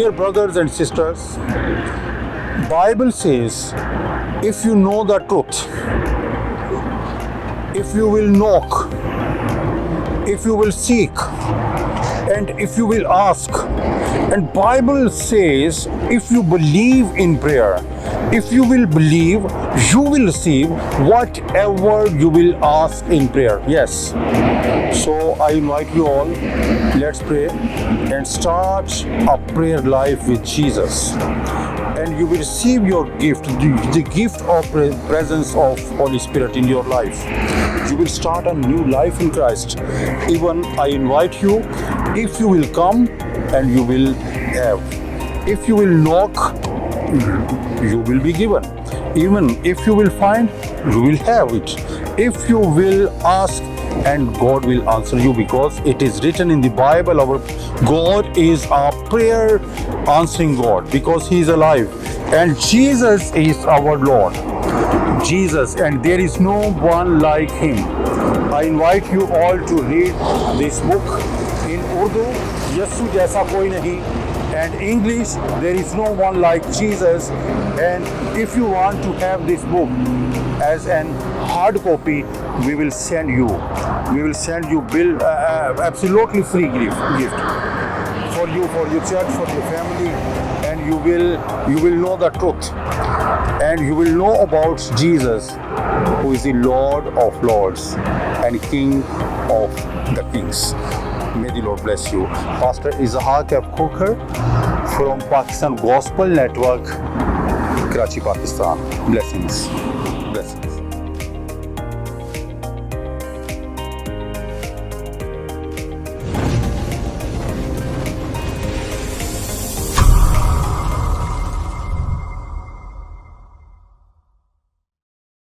Dear brothers and sisters, Bible says, if you know the truth, if you will knock, if you will seek, and if you will ask, and Bible says, if you believe in prayer, if you will believe, you will receive whatever you will ask in prayer. Yes. So I invite you all, let's pray and start a prayer life with Jesus. And you will receive your gift, the gift of presence of Holy Spirit in your life. You will start a new life in Christ. Even I invite you, if you will come and you will have. If you will knock, you will be given. Even if you will find, you will have it. If you will ask, and God will answer you, because it is written in the Bible, our God is a prayer answering God, because He is alive, and Jesus is our Lord. Jesus, and there is no one like Him. I invite you all to read this book in Urdu, Yessu Jaisa Koi Nahi, and English, there is no one like Jesus. And if you want to have this book as an hard copy, we will send you bill absolutely free gift for you, for your church, for your family, and you will know the truth, and you will know about Jesus, who is the Lord of Lords and King of the Kings. May the Lord bless you. Pastor Ishaq F Khokhar from Pakistan Gospel Network, Karachi, Pakistan. Blessings.